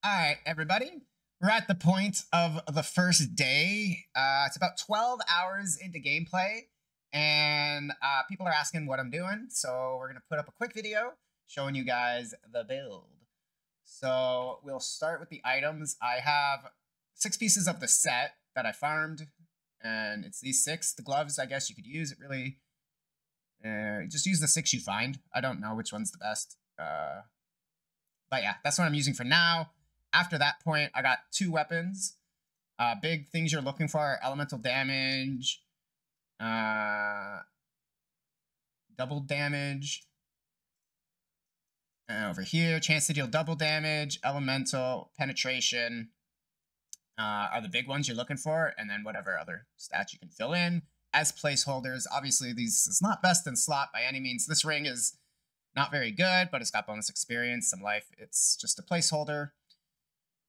All right, everybody. We're at the point of the first day. It's about 12 hours into gameplay, and people are asking what I'm doing. So we're going to put up a quick video showing you guys the build. So we'll start with the items. I have 6 pieces of the set that I farmed, and it's these 6. The gloves, I guess you could use. It really... just use the 6 you find. I don't know which one's the best. But yeah, that's what I'm using for now. After that point, I got 2 weapons. Big things you're looking for are elemental damage, double damage. Over here, chance to deal double damage, elemental, penetration are the big ones you're looking for, and then whatever other stats you can fill in as placeholders. Obviously, these is not best in slot by any means. This ring is not very good, but it's got bonus experience, some life. It's just a placeholder.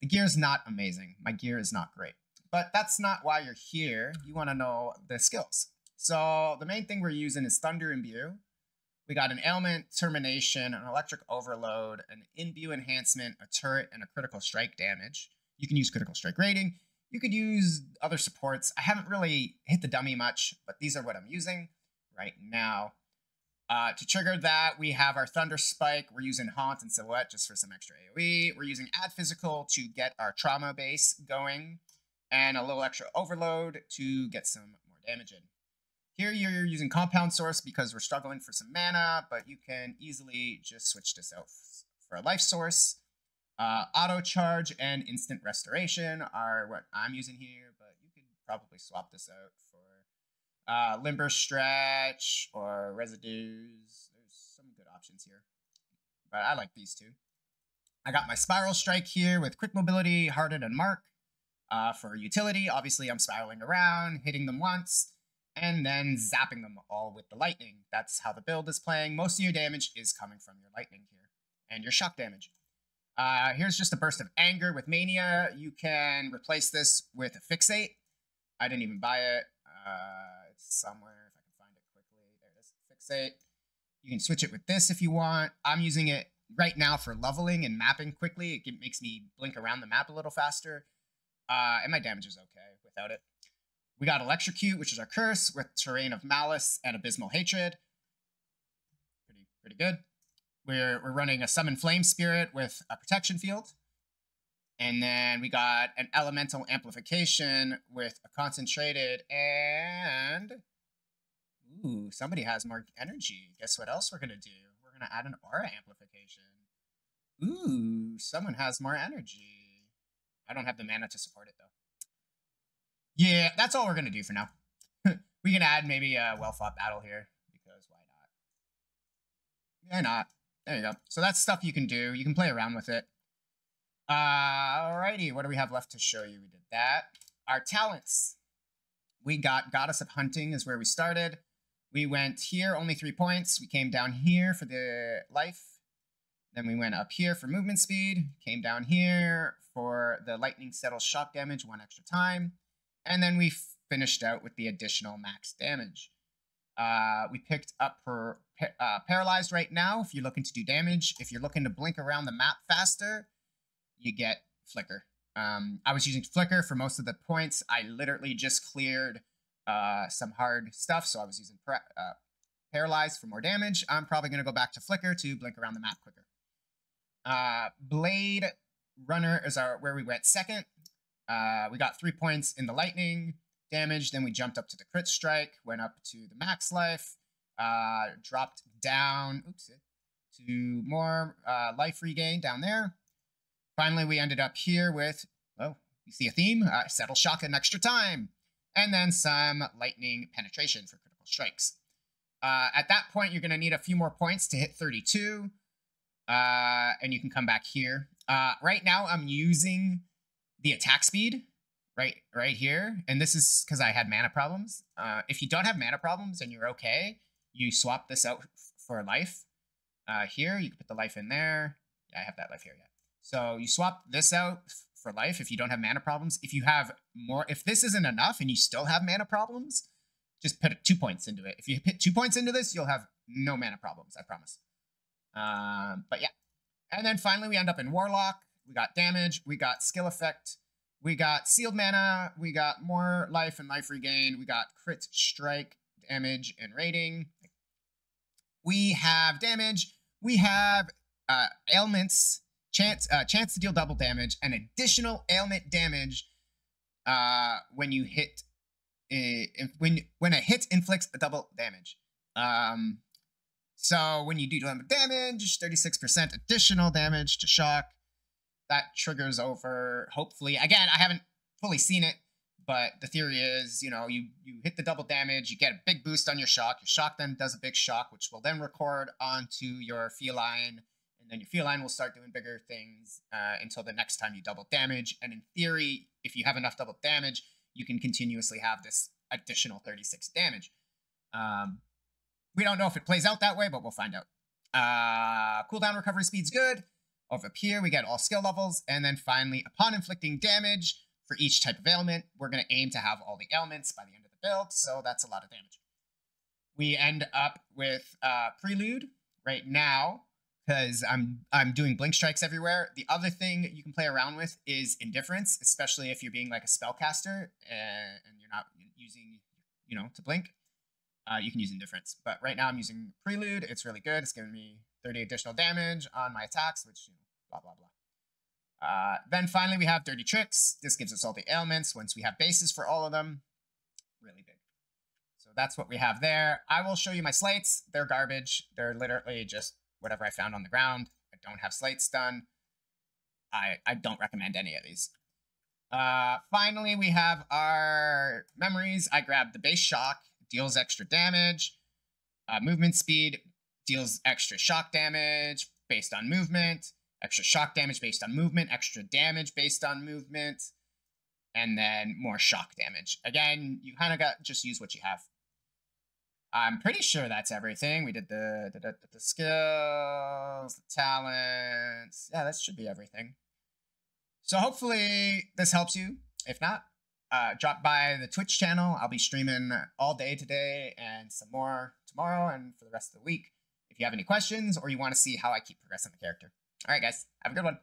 The gear is not amazing. My gear is not great. But that's not why you're here. You want to know the skills. So the main thing we're using is Thunder Imbue. We got an Ailment, Termination, an Electric Overload, an Imbue Enhancement, a Turret, and a Critical Strike damage. You can use Critical Strike rating. You could use other supports. I haven't really hit the dummy much, but these are what I'm using right now. To trigger that, we have our Thunder Spike. We're using Haunt and Silhouette just for some extra AoE. We're using Add Physical to get our trauma base going, and a little extra Overload to get some more damage in. Here you're using Compound Source because we're struggling for some mana, but you can easily just switch this out for a Life Source. Auto Charge and Instant Restoration are what I'm using here, but you could probably swap this out for Limber Stretch or Residues. There's some good options here, but I like these 2. I got my Spiral Strike here with Quick Mobility, Harden, and Mark. For utility, obviously I'm spiraling around, hitting them once, and then zapping them all with the lightning. That's how the build is playing. Most of your damage is coming from your lightning here, and your shock damage. Here's just a Burst of Anger with Mania. You can replace this with a Fixate. I didn't even buy it. It's somewhere, if I can find it quickly. There it is, Fixate. You can switch it with this if you want. I'm using it right now for leveling and mapping quickly. It makes me blink around the map a little faster. And my damage is okay without it. We got Electrocute, which is our curse, with Terrain of Malice and Abysmal Hatred. Pretty good. We're running a Summon Flame Spirit with a Protection Field. And then we got an Elemental Amplification with a Concentrated and... Ooh, somebody has more energy. Guess what else we're going to do? We're going to add an Aura Amplification. Ooh, someone has more energy. I don't have the mana to support it, though. Yeah, that's all we're going to do for now. We can add maybe a Well-Fought Battle here, because why not? Why not? There you go. So that's stuff you can do. You can play around with it. Alrighty, what do we have left to show you? We did that. Our talents. We got Goddess of Hunting is where we started. We went here, only 3 points. We came down here for the life. Then we went up here for movement speed. Came down here for the lightning settles shock damage 1 extra time. And then we finished out with the additional max damage. We picked up Paralyzed right now if you're looking to do damage. If you're looking to blink around the map faster, you get Flicker. I was using Flicker for most of the points. I literally just cleared some hard stuff, so I was using Paralyzed for more damage. I'm probably going to go back to Flicker to blink around the map quicker. Blade Runner is where we went second. We got 3 points in the lightning damage, then we jumped up to the crit strike, went up to the max life, dropped down to more life regain down there. Finally, we ended up here with, well, you see a theme, settle shock an extra time, and then some lightning penetration for critical strikes. At that point, you're going to need a few more points to hit 32, and you can come back here. Right now, I'm using the attack speed right here, and this is because I had mana problems. If you don't have mana problems and you're okay, you swap this out for life. Here, you can put the life in there. Yeah, I have that life here, yeah. So you swap this out for life if you don't have mana problems. If you have more, if this isn't enough and you still have mana problems, just put 2 points into it. If you put 2 points into this, you'll have no mana problems, I promise. But yeah. And then finally we end up in Warlock. we got damage, we got skill effect, we got sealed mana, we got more life and life regain, we got crit strike, damage, and rating. We have damage, we have ailments, chance to deal double damage, and additional ailment damage when you hit when a hit inflicts a double damage. So when you do double damage, 36% additional damage to shock. That triggers over, hopefully. Again, I haven't fully seen it, but the theory is, you know, you hit the double damage, you get a big boost on your shock. Your shock then does a big shock, which will then record onto your feline, and then your feline will start doing bigger things until the next time you double damage. And in theory, if you have enough double damage, you can continuously have this additional 36 damage. We don't know if it plays out that way, but we'll find out. Cooldown recovery speed's good. Over up here, we get all skill levels. And then finally, upon inflicting damage for each type of ailment, we're going to aim to have all the ailments by the end of the build. So that's a lot of damage. We end up with Prelude right now, because I'm doing blink strikes everywhere. The other thing you can play around with is Indifference, especially if you're being like a spellcaster and you're not using, you know, to blink. You can use Indifference. But right now I'm using Prelude. It's really good. It's giving me 30 additional damage on my attacks, which, you know, blah, blah, blah. Then finally we have Dirty Tricks. This gives us all the ailments once we have bases for all of them. Really big. So that's what we have there. I will show you my slates. They're garbage. They're literally just whatever I found on the ground. I don't have slates done. I don't recommend any of these. Finally, we have our memories. I grabbed the base shock. Deals extra damage. Movement speed deals extra shock damage based on movement. Extra shock damage based on movement. Extra damage based on movement. And then more shock damage. Again, you kind of got just use what you have. I'm pretty sure that's everything. We did the skills, the talents. Yeah, that should be everything. So hopefully this helps you. If not, drop by the Twitch channel. I'll be streaming all day today and some more tomorrow and for the rest of the week. If you have any questions or you want to see how I keep progressing the character. All right, guys, have a good one.